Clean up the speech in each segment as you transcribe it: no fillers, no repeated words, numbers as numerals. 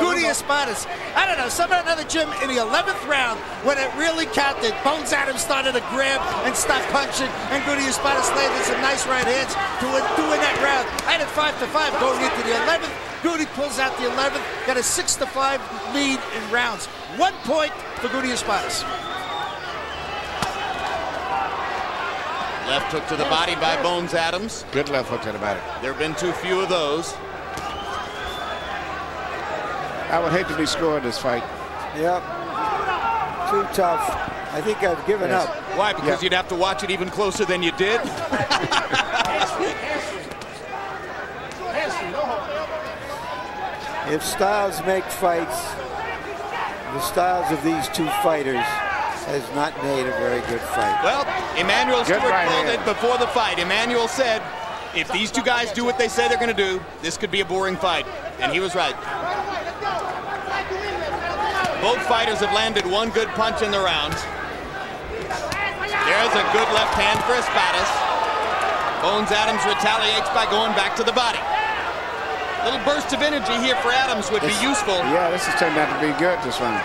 Goody Espadas. I don't know, somehow or another, Jim, in the 11th round, when it really counted, Bones Adams started to grab and stop punching, and Goody Espadas landed some nice right hands to win that round. I had it 5-5 going into the 11th. Goody pulls out the 11th, got a 6-5 lead in rounds. 1 point for Goody Espadas. Left hook to the body by Bones Adams. Good left hook to the body. There have been too few of those. I would hate to be scored this fight. Yep. Too tough. I think I've given up. Why? Because you'd have to watch it even closer than you did? If styles make fights, the styles of these two fighters has not made a very good fight. Well, Emmanuel Stewart called it before the fight. Emmanuel said, if these two guys do what they say they're going to do, this could be a boring fight. And he was right. Both fighters have landed one good punch in the round. There's a good left hand for Espadas. Bones Adams retaliates by going back to the body. A little burst of energy here for Adams would be useful. Yeah, this has turned out to be good this round.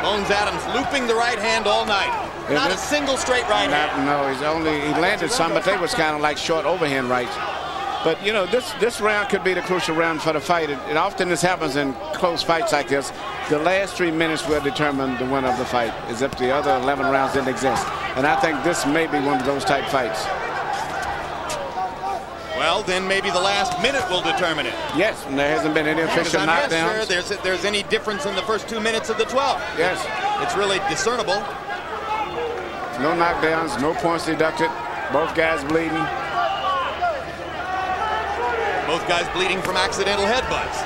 Bones Adams looping the right hand all night. Not a single straight right hand. No, he landed some, but they was kind of like short overhand rights. But you know, this round could be the crucial round for the fight. It often this happens in close fights like this. The last 3 minutes will determine the winner of the fight, as if the other 11 rounds didn't exist. And I think this may be one of those type fights. Well, then maybe the last minute will determine it. Yes, and there hasn't been any official knockdowns. Sure, there's any difference in the first 2 minutes of the 12th. Yes. It's really discernible. No knockdowns, no points deducted. Both guys bleeding. Both guys bleeding from accidental headbutts.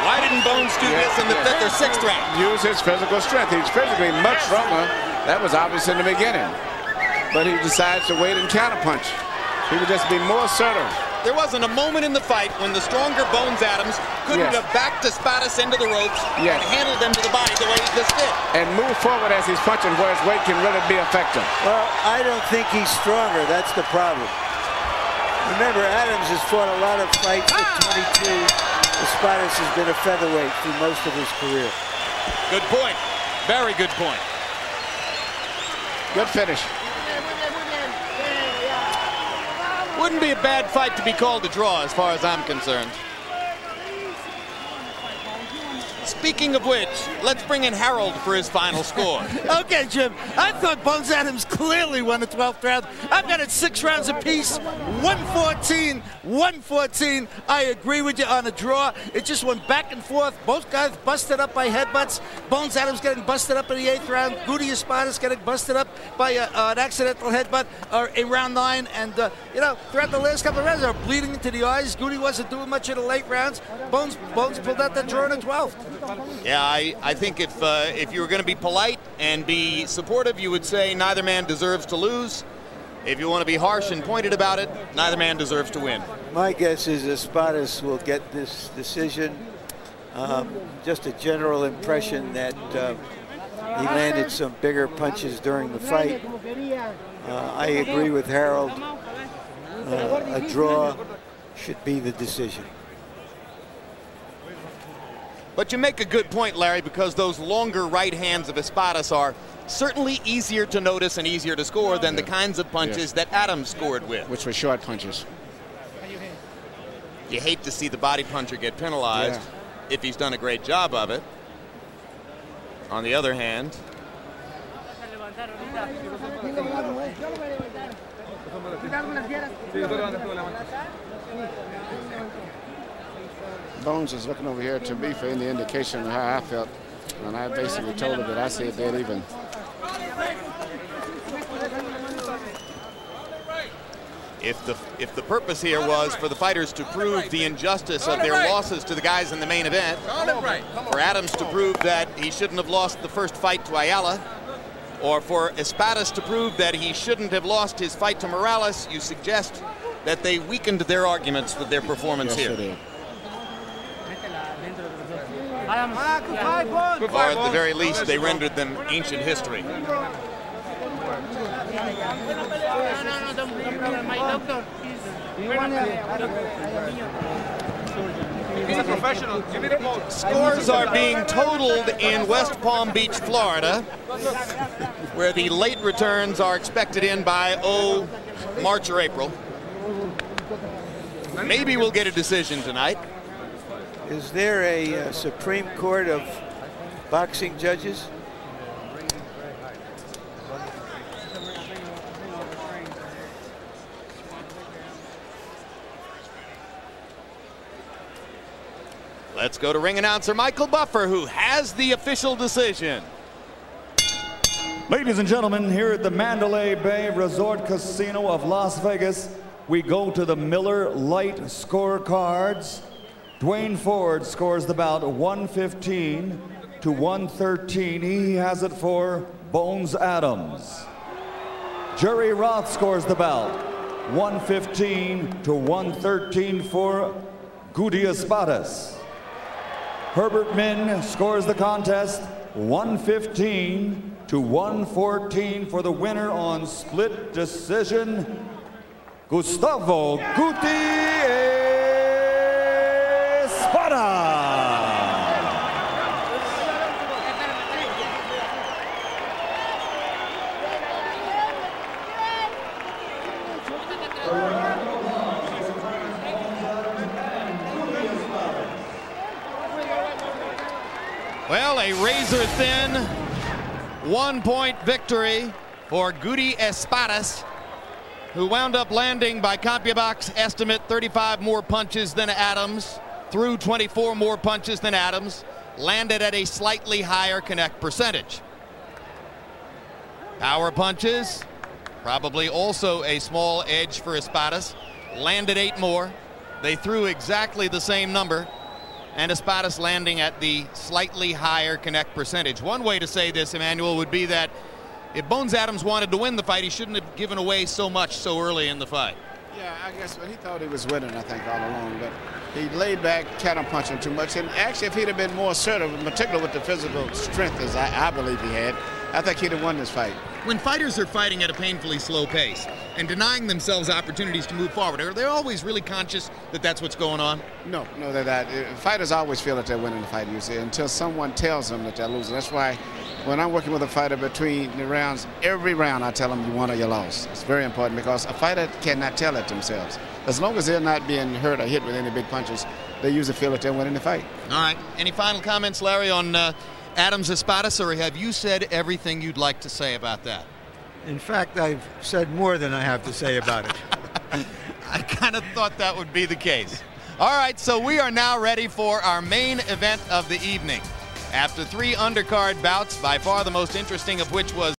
Why didn't Bones do this in the 5th or 6th round? Use his physical strength. He's physically much stronger. That was obvious in the beginning. But he decides to wait and counterpunch. He would just be more assertive. There wasn't a moment in the fight when the stronger Bones Adams couldn't have backed Espadas into the ropes and handled them to the body the way he just did. And move forward as he's punching where his weight can really be effective. Well, I don't think he's stronger. That's the problem. Remember, Adams has fought a lot of fights at 22. Espadas has been a featherweight through most of his career. Good point. Very good point. Good finish. Wouldn't be a bad fight to be called a draw as far as I'm concerned. Speaking of which, let's bring in Harold for his final score. Okay, Jim. I thought Bones Adams clearly won the 12th round. I've got it 6 rounds apiece. 114, 114. I agree with you on a draw. It just went back and forth. Both guys busted up by headbutts. Bones Adams getting busted up in the 8th round. Goody Espadas getting busted up by an accidental headbutt in round 9. And, you know, throughout the last couple of rounds, they were bleeding into the eyes. Goody wasn't doing much in the late rounds. Bones pulled out that draw in the 12th. Yeah, I think if you were going to be polite and be supportive, you would say neither man deserves to lose. If you want to be harsh and pointed about it, neither man deserves to win. My guess is Espadas will get this decision. Just a general impression that he landed some bigger punches during the fight. I agree with Harold. A draw should be the decision. But you make a good point, Larry, because those longer right hands of Espadas are certainly easier to notice and easier to score than the kinds of punches that Adams scored with. Which were short punches. You hate to see the body puncher get penalized if he's done a great job of it. On the other hand, Bones is looking over here to me for any indication of how I felt. And I basically told him that I said dead even. If the purpose here was for the fighters to prove the injustice of their losses to the guys in the main event, for Adams to prove that he shouldn't have lost the first fight to Ayala, or for Espadas to prove that he shouldn't have lost his fight to Morales, you suggest that they weakened their arguments with their performance Yes, here. it is. Or at the very least, they rendered them ancient history. He's a professional. Scores are being totaled in West Palm Beach, Florida, where the late returns are expected in by, March or April. Maybe we'll get a decision tonight. Is there a Supreme Court of boxing judges? Let's go to ring announcer Michael Buffer, who has the official decision. Ladies and gentlemen, here at the Mandalay Bay Resort Casino of Las Vegas, we go to the Miller Lite scorecards. Dwayne Ford scores the bout 115 to 113. He has it for Bones Adams. Jerry Roth scores the bout 115 to 113 for Guti Espadas. Herbert Min scores the contest 115 to 114 for the winner on split decision, Gustavo Guti Espada. Well, a razor-thin one-point victory for Guti Espadas, who wound up landing, by CompuBox estimate, 35 more punches than Adams, threw 24 more punches than Adams, landed at a slightly higher connect percentage. Power punches, probably also a small edge for Espadas, landed 8 more. They threw exactly the same number, and Espadas landing at the slightly higher connect percentage. One way to say this, Emmanuel, would be that if Bones Adams wanted to win the fight, he shouldn't have given away so much so early in the fight. Yeah, I guess he thought he was winning, I think, all along, but he laid back, counter punching too much. And actually, if he'd have been more assertive, in particular with the physical strength, as I believe he had, I think he'd have won this fight. When fighters are fighting at a painfully slow pace and denying themselves opportunities to move forward, are they always really conscious that that's what's going on? No, they're not. Fighters always feel that they're winning the fight, you see, until someone tells them that they're losing. That's why when I'm working with a fighter between the rounds, every round I tell them you won or you lost. It's very important because a fighter cannot tell it themselves. As long as they're not being hurt or hit with any big punches, they usually feel that they're winning the fight. All right. Any final comments, Larry, on Adams Espadas, or have you said everything you'd like to say about that? In fact, I've said more than I have to say about it. I kind of thought that would be the case. All right, so we are now ready for our main event of the evening. After 3 undercard bouts, by far the most interesting of which was